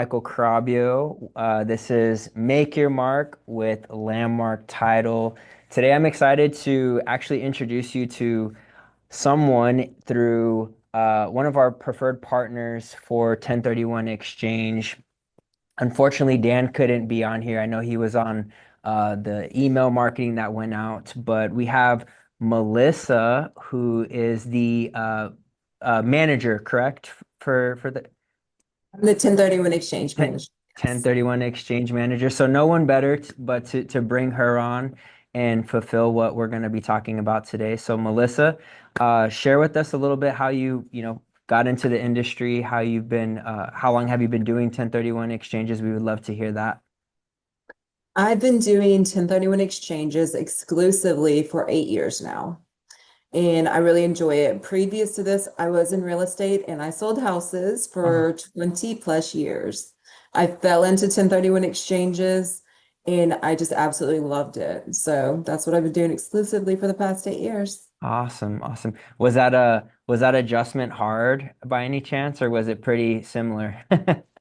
Michael Carabio. This is Make Your Mark with Landmark Title. Today, I'm excited to actually introduce you to someone through one of our preferred partners for 1031 exchange. Unfortunately, Dan couldn't be on here. I know he was on the email marketing that went out, but we have Melissa, who is the manager, correct? For the I'm the 1031 exchange 10 manager. Yes. 1031 exchange manager. So no one better but to bring her on and fulfill what we're going to be talking about today. So Melissa, share with us a little bit how you got into the industry, how long have you been doing 1031 exchanges? We would love to hear that. I've been doing 1031 exchanges exclusively for 8 years now, and I really enjoy it. Previous to this, I was in real estate and I sold houses Uh, for 20 plus years. I fell into 1031 exchanges and I just absolutely loved it. So that's what I've been doing exclusively for the past 8 years. awesome, awesome. Was that adjustment hard by any chance, or was it pretty similar?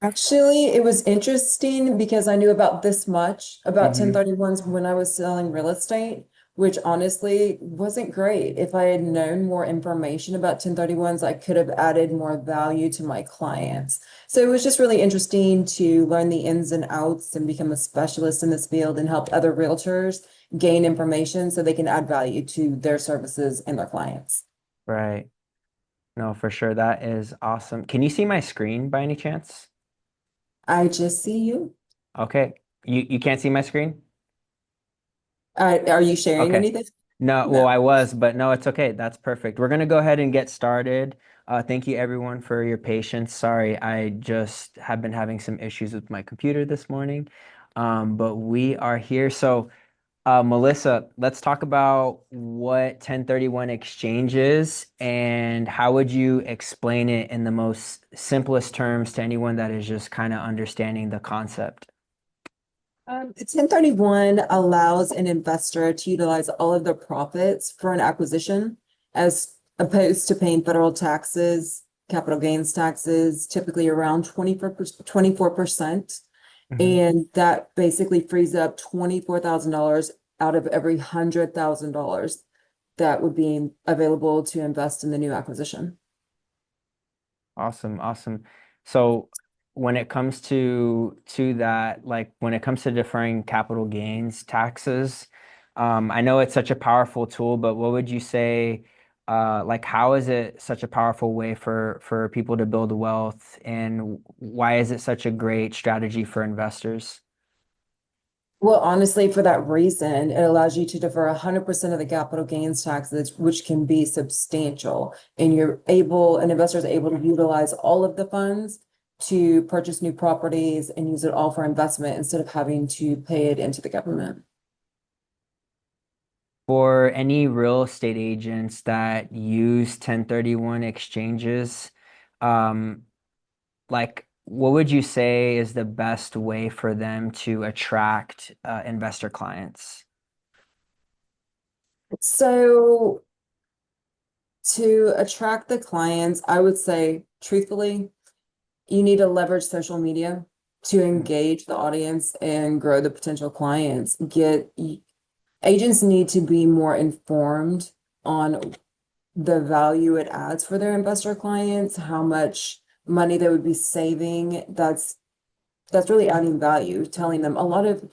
Actually, it was interesting because I knew about this much about hmm 1031s when I was selling real estate, which honestly wasn't great. If I had known more information about 1031s, I could have added more value to my clients. So it was just really interesting to learn the ins and outs and become a specialist in this field and help other realtors gain information so they can add value to their services and their clients. Right. No, for sure. That is awesome. Can you see my screen by any chance? I just see you. Okay. You can't see my screen? Are you sharing Okay. anything? No, well, No. I was, but no, it's okay. That's perfect. We're gonna go ahead and get started. Thank you everyone for your patience. Sorry, I just have been having some issues with my computer this morning. But we are here. So, Melissa, let's talk about what 1031 exchange is and how would you explain it in the most simplest terms to anyone that is just kind of understanding the concept? 1031 allows an investor to utilize all of their profits for an acquisition as opposed to paying federal taxes, capital gains taxes, typically around 24%. Mhm. And that basically frees up $24,000 out of every $100,000 that would be available to invest in the new acquisition. Awesome, awesome. So when it comes to that, like when it comes to deferring capital gains taxes, I know it's such a powerful tool, but what would you say, like how is it such a powerful way for people to build wealth, and why is it such a great strategy for investors? Well, honestly, for that reason, it allows you to defer 100% of the capital gains taxes, which can be substantial. And an investor is able to utilize all of the funds to purchase new properties and use it all for investment instead of having to pay it into the government. For any real estate agents that use 1031 exchanges, um, like what would you say is the best way for them to attract investor clients? So to attract the clients, I would say, truthfully, you need to leverage social media to engage the audience and grow the potential clients. Agents need to be more informed on the value it adds for their investor clients, how much money they would be saving. That's really adding value, telling them a lot of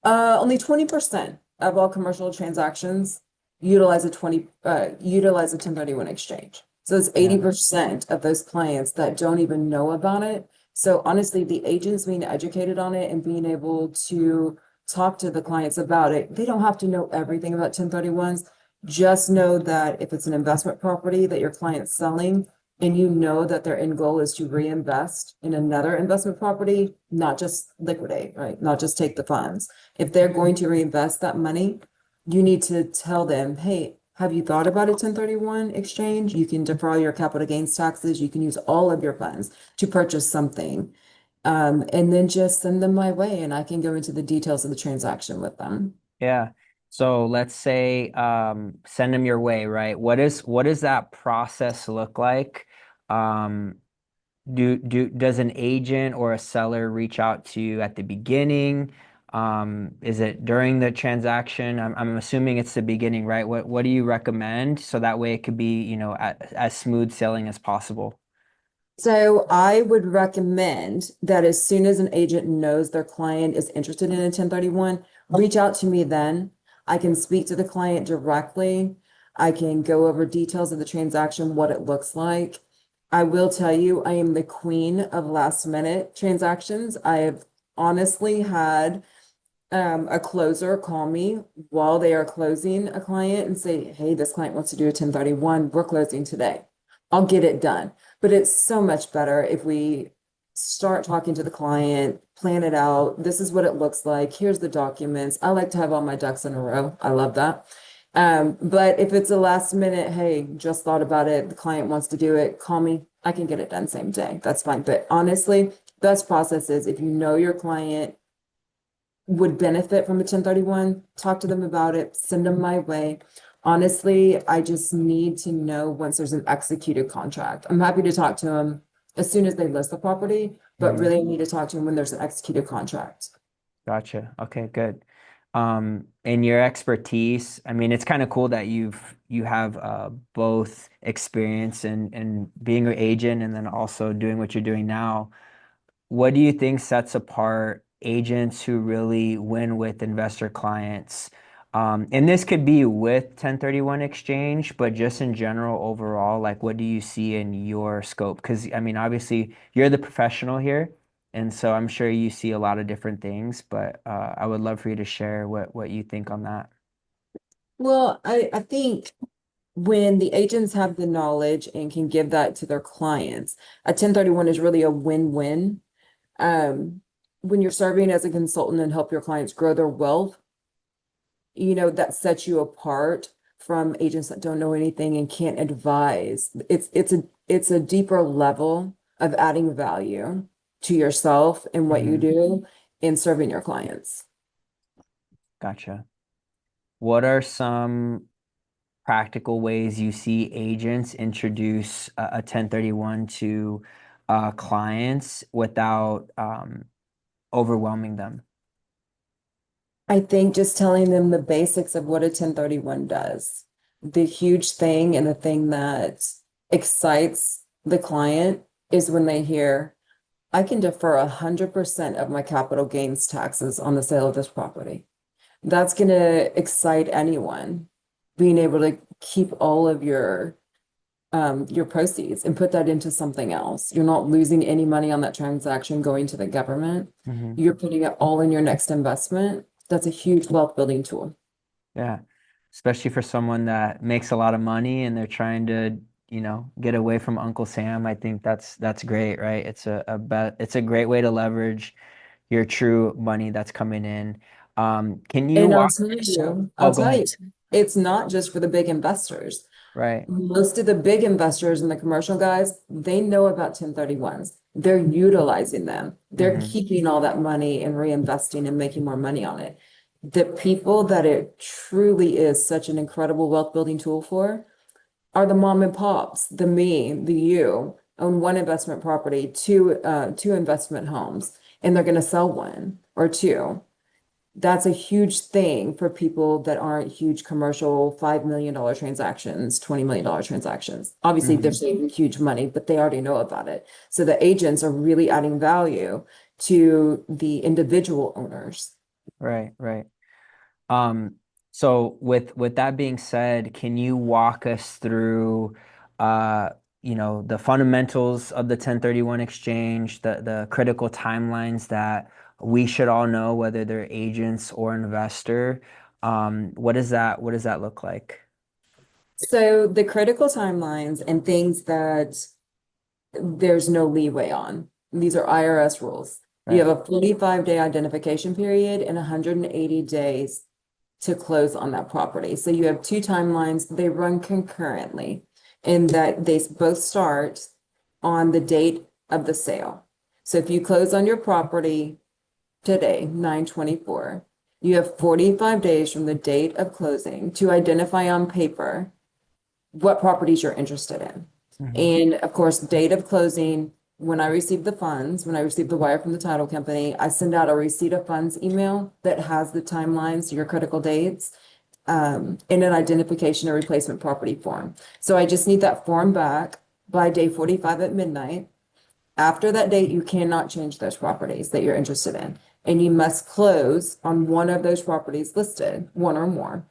only 20% of all commercial transactions utilize a 1031 exchange. So it's Yeah. 80% of those clients that don't even know about it. So honestly, the agents being educated on it and being able to talk to the clients about it, they don't have to know everything about 1031s. Just know that if it's an investment property that your client's selling, and you know that their end goal is to reinvest in another investment property, not just liquidate, right? Not just take the funds. If they're going to reinvest that money, you need to tell them, hey, have you thought about a 1031 exchange? You can defer all your capital gains taxes. You can use all of your funds to purchase something. And then just send them my way and I can go into the details of the transaction with them. Yeah. So let's say send them your way, right? What does that process look like? Um, does an agent or a seller reach out to you at the beginning? Is it during the transaction? I'm assuming it's the beginning, right? What do you recommend so that way it could be, as smooth sailing as possible? So I would recommend that as soon as an agent knows their client is interested in a 1031, reach out to me then. I can speak to the client directly. I can go over details of the transaction, what it looks like. I will tell you, I am the queen of last minute transactions. I have honestly had a closer call me while they are closing a client and say, hey, this client wants to do a 1031. We're closing today. I'll get it done. But it's so much better if we start talking to the client, plan it out. This is what it looks like. Here's the documents. I like to have all my ducks in a row. I love that. But if it's a last minute, hey, just thought about it, the client wants to do it, call me. I can get it done same day. That's fine. But honestly, best process is if you know your client would benefit from a 1031, talk to them about it, send them my way. Honestly, I just need to know once there's an executed contract. I'm happy to talk to them as soon as they list the property, but Mhm. really I need to talk to them when there's an executed contract. Gotcha. Okay, good. In your expertise, I mean, it's kind of cool that you have both experience in being an agent and then also doing what you're doing now. What do you think sets apart agents who really win with investor clients? And this could be with 1031 exchange, but just in general, overall, like what do you see in your scope? Because I mean, obviously, you're the professional here, and so I'm sure you see a lot of different things, but I would love for you to share what you think on that. Well, I think when the agents have the knowledge and can give that to their clients, a 1031 is really a win-win. Um, when you're serving as a consultant and help your clients grow their wealth, that sets you apart from agents that don't know anything and can't advise. It's a deeper level of adding value to yourself and what you Hmm. do in serving your clients. Gotcha. What are some practical ways you see agents introduce a 1031 to clients without overwhelming them? I think just telling them the basics of what a 1031 does. The huge thing and the thing that excites the client is when they hear, I can defer 100% of my capital gains taxes on the sale of this property. That's going to excite anyone, being able to keep all of your proceeds and put that into something else. You're not losing any money on that transaction going to the government. Hmm. You're putting it all in your next investment. That's a huge wealth building tool. Yeah, especially for someone that makes a lot of money and they're trying to, get away from Uncle Sam. I think that's great, right? It's a great way to leverage your true money that's coming in. Can you And I'll walk? tell you, Oh, I'll go tell you, ahead. it's not just for the big investors. Right. Most of the big investors and the commercial guys, they know about 1031s. They're utilizing them. They're Hmm. keeping all that money and reinvesting and making more money on it. The people that it truly is such an incredible wealth building tool for are the mom and pops, the me, the you, own one investment property, two investment homes, and they're going to sell one or two. That's a huge thing for people that aren't huge commercial $5 million transactions, $20 million transactions. Obviously, they're Hmm. saving huge money, but they already know about it. So the agents are really adding value to the individual owners. Right, right. Um, so with that being said, can you walk us through uh, the fundamentals of the 1031 exchange, the critical timelines that we should all know, whether they're agents or investor? What does that look like? So the critical timelines and things that there's no leeway on. These are IRS rules. You Right. have a 45-day identification period and 180 days to close on that property. So you have two timelines. They run concurrently in that they both start on the date of the sale. So if you close on your property today, 9/24, you have 45 days from the date of closing to identify on paper what properties you're interested in. Hmm. And of course, date of closing when I receive the funds, when I receive the wire from the title company, I send out a receipt of funds email that has the timelines, your critical dates, and an identification and replacement property form. So I just need that form back by day 45 at midnight. After that date, you cannot change those properties that you're interested in. And you must close on one of those properties listed, one or more.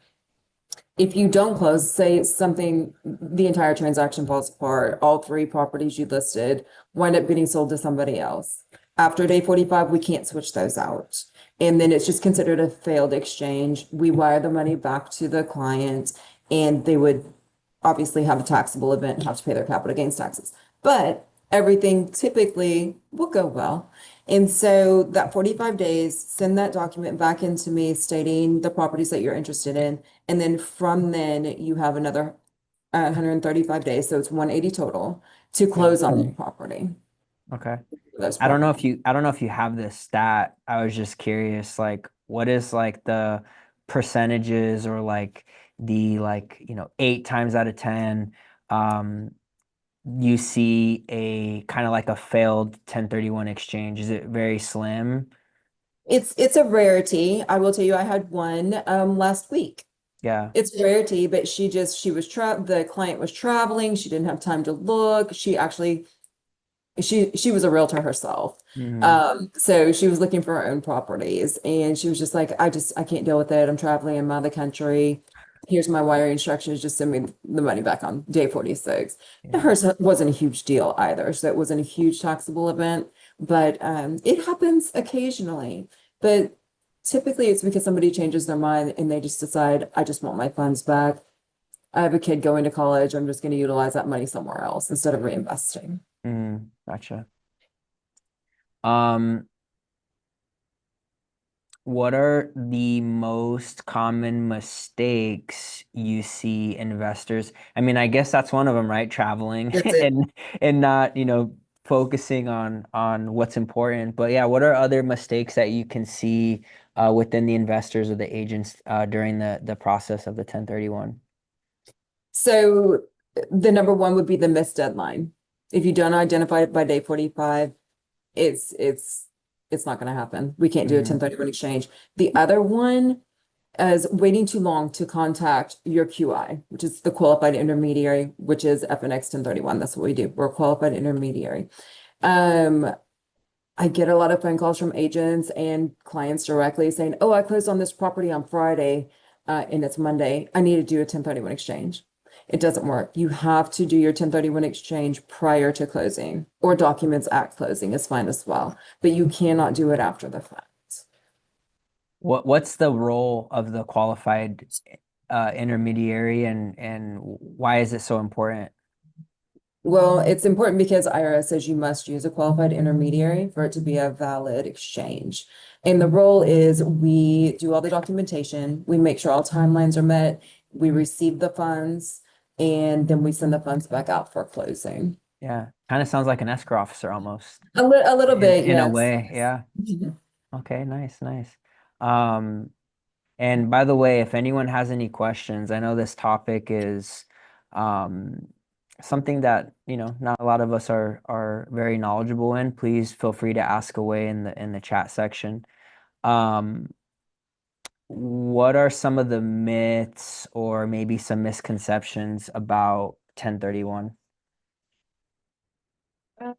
If you don't close, say something, the entire transaction falls apart, all three properties you listed wind up getting sold to somebody else. After day 45, we can't switch those out. And then it's just considered a failed exchange. We wire the money back to the client and they would obviously have a taxable event and have to pay their capital gains taxes. But everything typically will go well. And so that 45 days, send that document back into me stating the properties that you're interested in. And then from then you have another 135 days. So it's 180 total to Yeah. close on the property. Okay. Those properties. I don't know if you have this stat. I was just curious, like what is like the percentages or like the like, 8 times out of 10, um, you see a kind of like a failed 1031 exchange. Is it very slim? It's a rarity. I will tell you, I had one last week. Yeah. It's a rarity, but she was the client was traveling. She didn't have time to look. She was a realtor herself. Hmm. So she was looking for her own properties and she was just like, I can't deal with it. I'm traveling, I'm out of the country. Here's my wire instructions, just send me the money back on day 46. Yeah. Hers wasn't a huge deal either. So it wasn't a huge taxable event, but it happens occasionally. But typically it's because somebody changes their mind and they just decide, I just want my funds back. I have a kid going to college. I'm just going to utilize that money somewhere else instead of reinvesting. Gotcha. Um, what are the most common mistakes you see investors? I mean, I guess that's one of them, right? Traveling That's it. and not, focusing on what's important. But yeah, what are other mistakes that you can see within the investors or the agents during the process of the 1031? So the number one would be the missed deadline. If you don't identify it by day 45, it's it's it's not going to happen. We can't do a Hmm. 1031 exchange. The other one is waiting too long to contact your QI, which is the qualified intermediary, which is FNX 1031. That's what we do. We're a qualified intermediary. Um, I get a lot of phone calls from agents and clients directly saying, "Oh, I closed on this property on Friday, and it's Monday. I need to do a 1031 exchange." It doesn't work. You have to do your 1031 exchange prior to closing, or documents at closing is fine as well, but you cannot do it after the fact. What's the role of the qualified intermediary and why is it so important? Well, it's important because IRS says you must use a qualified intermediary for it to be a valid exchange. And the role is we do all the documentation, we make sure all timelines are met, we receive the funds, and then we send the funds back out for closing. Yeah, kind of sounds like an escrow officer almost A little in bit, in a yes. way. Yeah. Okay, nice, nice. Um, and by the way, if anyone has any questions, I know this topic is um, something that, not a lot of us are very knowledgeable in. Please feel free to ask away in the chat section. Um, what are some of the myths or maybe some misconceptions about 1031? I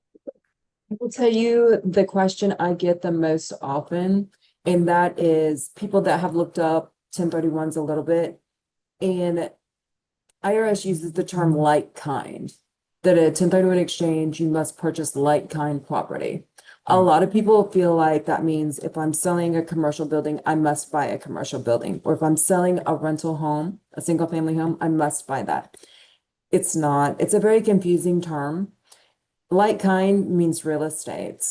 will tell you the question I get the most often, and that is people that have looked up 1031s a little bit, and IRS uses the term like kind, that a 1031 exchange, you must purchase like kind property. A Hmm. lot of people feel like that means if I'm selling a commercial building, I must buy a commercial building. Or if I'm selling a rental home, a single family home, I must buy that. It's not. It's a very confusing term. Like kind means real estate.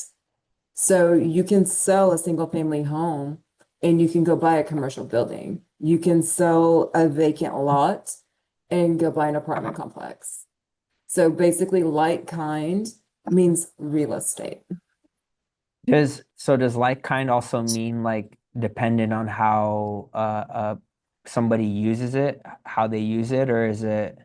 So you can sell a single family home and you can go buy a commercial building. You can sell a vacant lot and go buy an apartment complex. So basically, like kind means real estate. Does like kind also mean like dependent on how somebody uses it, how they use it, or is it?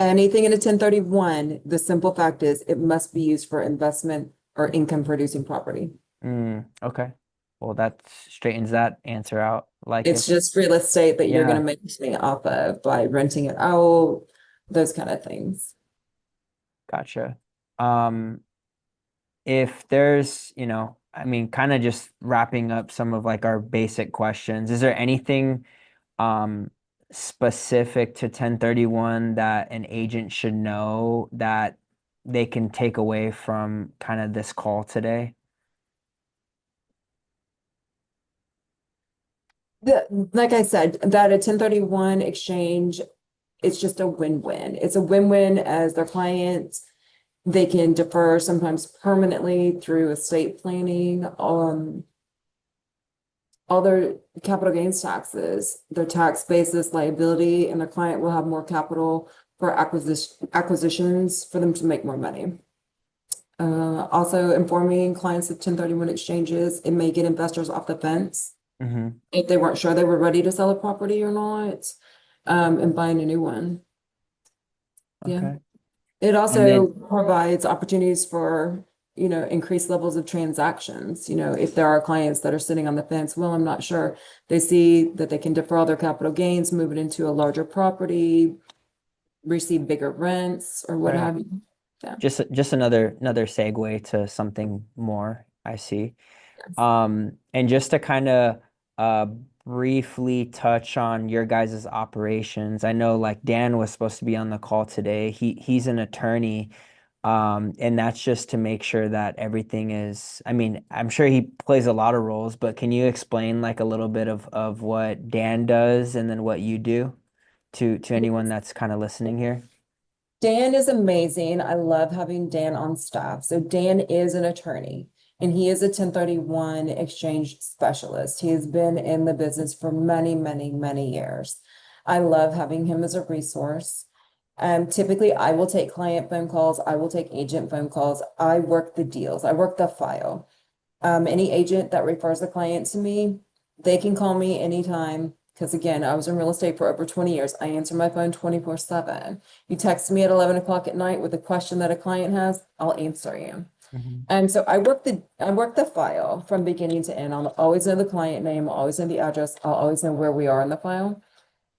Anything in a 1031, the simple fact is it must be used for investment or income producing property. Okay. Well, that straightens that answer out. Like It's it. just real estate that you're going Yeah, to make money off of by renting it out, those kind of things. gotcha. Um, if there's, I mean, kind of just wrapping up some of like our basic questions, is there anything um specific to 1031 that an agent should know that they can take away from kind of this call today? Like I said, that a 1031 exchange, it's just a win-win. It's a win-win as their clients. They can defer sometimes permanently through estate planning, all their capital gains taxes, their tax basis liability, and their client will have more capital for acquisitions for them to make more money. Also informing clients of 1031 exchanges, it may get investors off the fence Hmm. if they weren't sure they were ready to sell a property or not, and buying a new one. Yeah. Okay. It And also then, provides opportunities for, increased levels of transactions. If there are clients that are sitting on the fence, well, I'm not sure. They see that they can defer all their capital gains, move it into a larger property, receive bigger rents or what right. have you. Yeah. Just another segue to something more, I see. Yes. And just to kind of uh briefly touch on your guys' operations. I know like Dan was supposed to be on the call today. He's an attorney. And that's just to make sure that everything is, I mean, I'm sure he plays a lot of roles, but can you explain like a little bit of what Dan does and then what you do to anyone that's kind of listening here? Dan is amazing. I love having Dan on staff. So Dan is an attorney and he is a 1031 exchange specialist. He has been in the business for many, many, many years. I love having him as a resource. Typically, I will take client phone calls. I will take agent phone calls. I work the deals. I work the file. Any agent that refers the client to me, they can call me anytime. Because again, I was in real estate for over 20 years. I answer my phone 24/7. You text me at 11 o'clock at night with a question that a client has, I'll answer you. Mhm. And so I work the file from beginning to end. I'll always know the client name, I'll always know the address, I'll always know where we are in the file.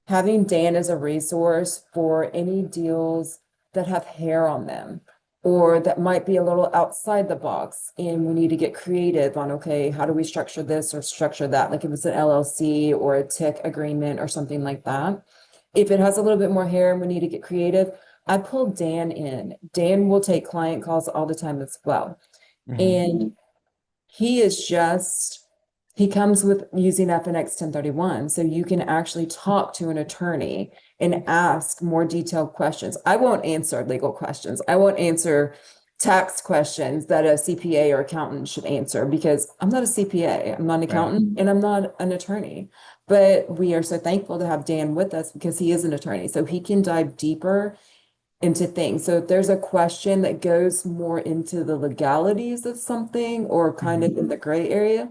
Having Dan as a resource for any deals that have hair on them or that might be a little outside the box and we need to get creative on, okay, how do we structure this or structure that? Like if it's an LLC or a TIC agreement or something like that. If it has a little bit more hair and we need to get creative, I pull Dan in. Dan will take client calls all the time as well. Mhm. And he is just, he comes with using FNX 1031. So you can actually talk to an attorney and ask more detailed questions. I won't answer legal questions. I won't answer tax questions that a CPA or accountant should answer because I'm not a CPA, I'm not an Right. accountant, and I'm not an attorney. But we are so thankful to have Dan with us because he is an attorney. So he can dive deeper into things. So if there's a question that goes more into the legalities of something or kind Mhm. of in the gray area,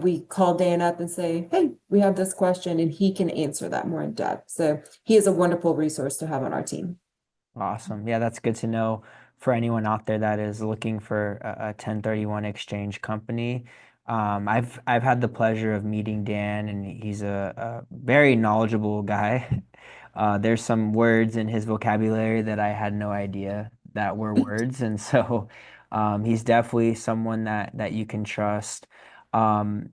we call Dan up and say, hey, we have this question, and he can answer that more in depth. So he is a wonderful resource to have on our team. Awesome. Yeah, that's good to know for anyone out there that is looking for a 1031 exchange company. I've had the pleasure of meeting Dan, and he's a very knowledgeable guy. There's some words in his vocabulary that I had no idea that were words, and so he's definitely someone that you can trust. Um,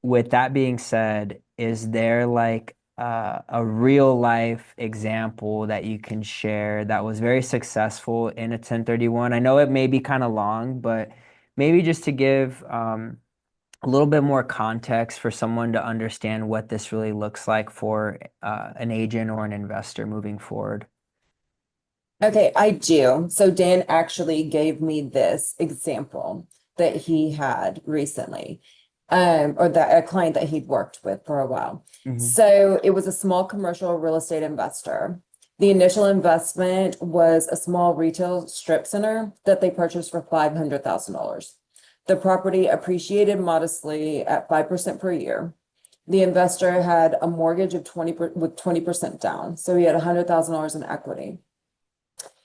with that being said, is there like a real life example that you can share that was very successful in a 1031? I know it may be kind of long, but maybe just to give a little bit more context for someone to understand what this really looks like for an agent or an investor moving forward. Okay, I do. So Dan actually gave me this example that he had recently, or that a client that he'd worked with for a while. Hmm. So it was a small commercial real estate investor. The initial investment was a small retail strip center that they purchased for $500,000. The property appreciated modestly at 5% per year. The investor had a mortgage of 20 with 20% down, so he had $100,000 in equity.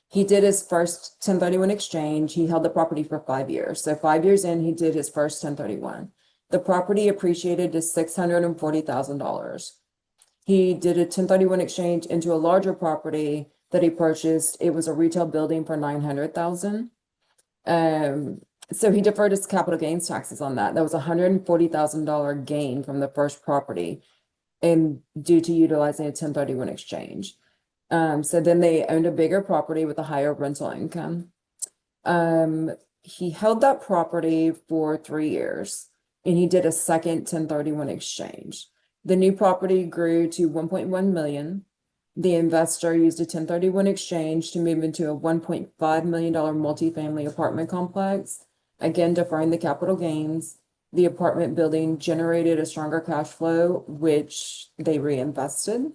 He did his first 1031 exchange. He held the property for 5 years. So 5 years in, he did his first 1031. The property appreciated to $640,000. He did a 1031 exchange into a larger property that he purchased. It was a retail building for 900,000. So he deferred his capital gains taxes on that. That was a $140,000 gain from the first property and due to utilizing a 1031 exchange. So then they owned a bigger property with a higher rental income. He held that property for 3 years and he did a second 1031 exchange. The new property grew to 1.1 million. The investor used a 1031 exchange to move into a $1.5 million multifamily apartment complex, again deferring the capital gains. The apartment building generated a stronger cash flow, which they reinvested.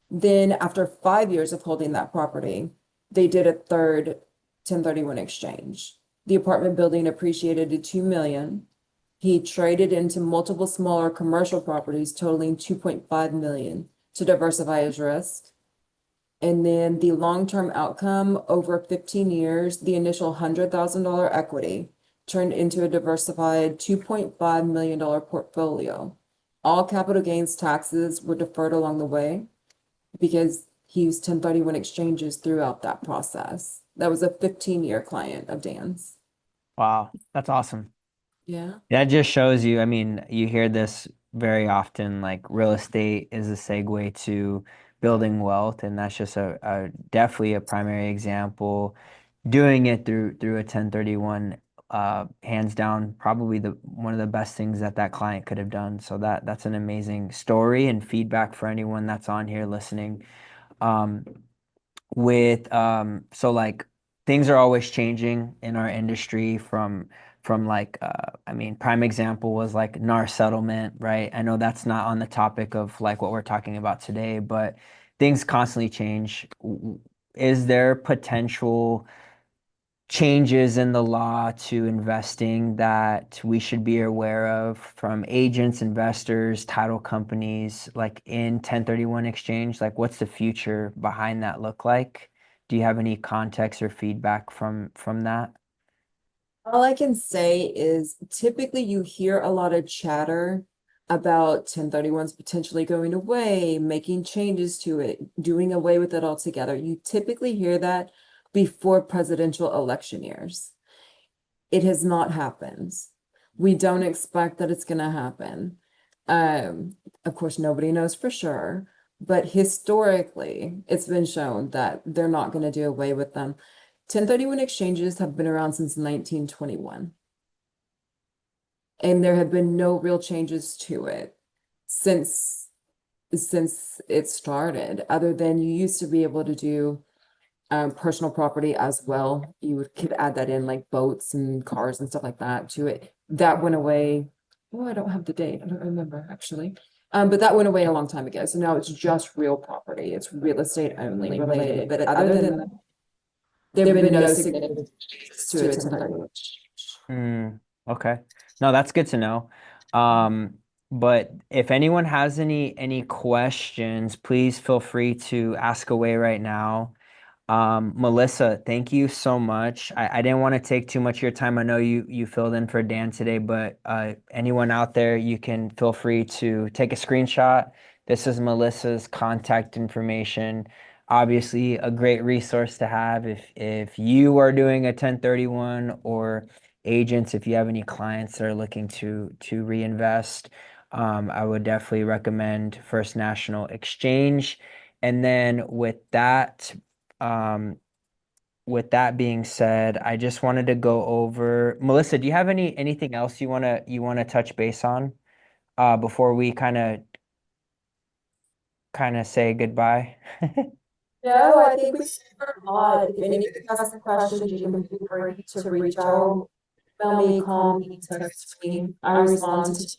Then after 5 years of holding that property, they did a third 1031 exchange. The apartment building appreciated to 2 million. He traded into multiple smaller commercial properties totaling 2.5 million to diversify his risk. And then the long-term outcome over 15 years, the initial $100,000 equity turned into a diversified $2.5 million portfolio. All capital gains taxes were deferred along the way because he used 1031 exchanges throughout that process. That was a 15-year client of Dan's. Wow, that's awesome. Yeah. That just shows you, I mean, you hear this very often, like real estate is a segue to building wealth, and that's just a definitely a primary example. Doing it through a 1031, hands down, probably the one of the best things that that client could have done. So that's an amazing story and feedback for anyone that's on here listening. Um, with so like things are always changing in our industry from like I mean prime example was like NAR settlement, right? I know that's not on the topic of like what we're talking about today, but things constantly change. Is there potential changes in the law to investing that we should be aware of from agents, investors, title companies, like in 1031 exchange? Like, what's the future behind that look like? Do you have any context or feedback from that? All I can say is typically you hear a lot of chatter about 1031s potentially going away, making changes to it, doing away with it altogether. You typically hear that before presidential election years. It has not happened. We don't expect that it's going to happen. Of course, nobody knows for sure, but historically, it's been shown that they're not going to do away with them. 1031 exchanges have been around since 1921, and there have been no real changes to it since it started, other than you used to be able to do personal property as well. Could add that in like boats and cars and stuff like that to it. That went away. Oh, I don't have the date. I don't remember actually. But that went away a long time ago. So now it's just real property. It's real estate only related. But other than that, there have been no significant changes to it. 1031. Mm, okay. No, that's good to know. Um, but if anyone has any questions, please feel free to ask away right now. Melissa, thank you so much. I didn't want to take too much of your time. I know you filled in for Dan today, but anyone out there, you can feel free to take a screenshot. This is Melissa's contact information. Obviously, a great resource to have if you are doing a 1031 or agents, if you have any clients that are looking to reinvest. I would definitely recommend First National Exchange. And then um, with that being said, I just wanted to go over Melissa, do you have anything else you wanna touch base on before we kind of say goodbye? No, I think we covered a lot. If anybody has any questions, you can feel free to reach out, email me, call me, text me. I respond to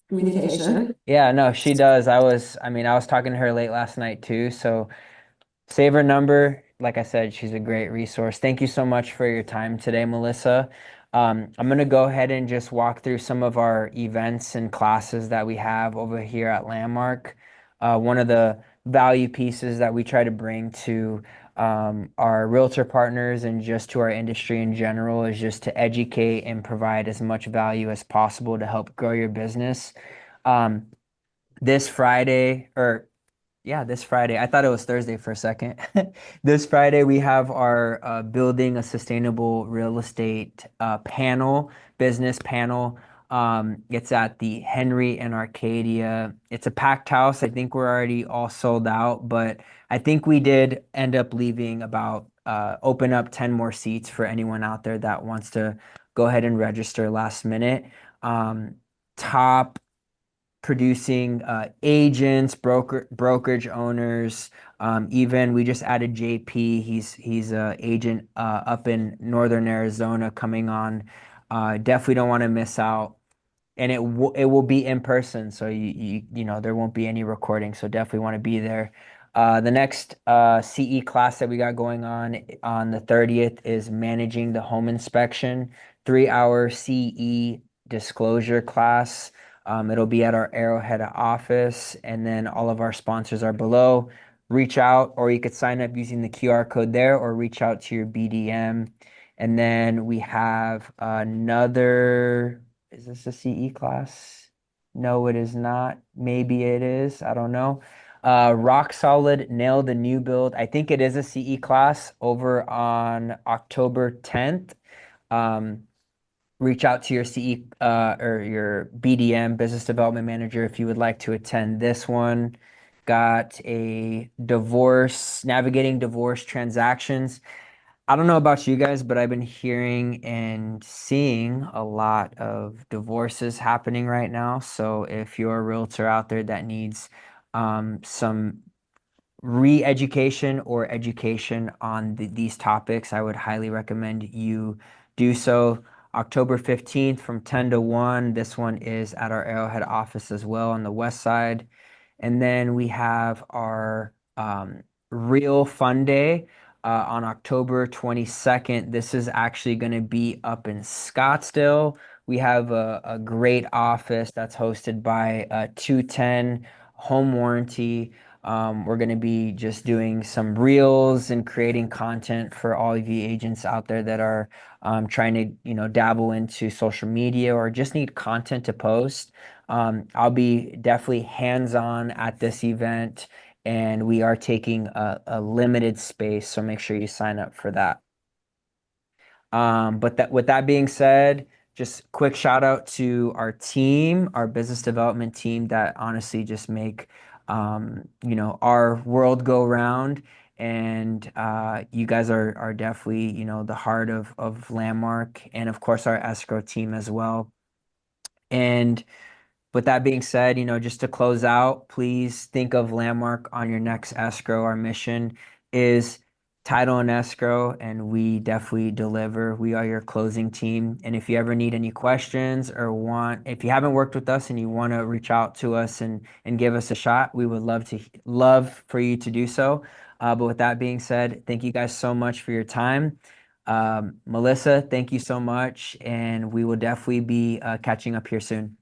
communication. Yeah, no, she does. I was talking to her late last night too, so save her number. Like I said, she's a great resource. Thank you so much for your time today, Melissa. I'm going to go ahead and just walk through some of our events and classes that we have over here at Landmark. One of the value pieces that we try to bring to our realtor partners and just to our industry in general is just to educate and provide as much value as possible to help grow your business. Um, this Friday, or yeah, this Friday. I thought it was Thursday for a second. This Friday, we have our Building a Sustainable Real Estate business panel. It's at the Henry in Arcadia. It's a packed house. I think we're already all sold out, but I think we did end up leaving open up 10 more seats for anyone out there that wants to go ahead and register last minute. Um, top producing agents, brokerage owners. Even we just added JP. He's a agent up in Northern Arizona coming on. Definitely don't want to miss out. And it will be in person, so there won't be any recording. So definitely want to be there. The next CE class that we got going on the 30th is managing the home inspection, 3 hour CE disclosure class. It'll be at our Arrowhead office, and then all of our sponsors are below. Reach out, or you could sign up using the QR code there, or reach out to your BDM. And then we have another. Is this a CE class? No, it is not. Maybe it is. I don't know. Rock Solid Nail the New Build. I think it is a CE class over on October 10th. Um, Reach out to your CE or your BDM, Business Development Manager, if you would like to attend this one. Got a navigating divorce transactions. I don't know about you guys, but I've been hearing and seeing a lot of divorces happening right now. So if you're a realtor out there that needs some re-education or education on these topics, I would highly recommend you do so. October 15th from 10 to 1. This one is at our Arrowhead office as well on the west side. And then we have our Real Fun Day on October 22nd. This is actually going to be up in Scottsdale. We have a great office that's hosted by 210 Home Warranty. We're going to be just doing some reels and creating content for all of you agents out there that are trying to, dabble into social media or just need content to post. I'll be definitely hands-on at this event, and we are taking a limited space, so make sure you sign up for that. But with that being said, just quick shout out to our team, our business development team that honestly just make our world go round. And you guys are definitely, the heart of Landmark, and of course our escrow team as well. And with that being said, just to close out, please think of Landmark on your next escrow. Our mission is title and escrow, and we definitely deliver. We are your closing team. And if you ever need any questions or if you haven't worked with us and you want to reach out to us and give us a shot, we would love for you to do so. But with that being said, thank you guys so much for your time. Melissa, thank you so much, and we will definitely be catching up here soon.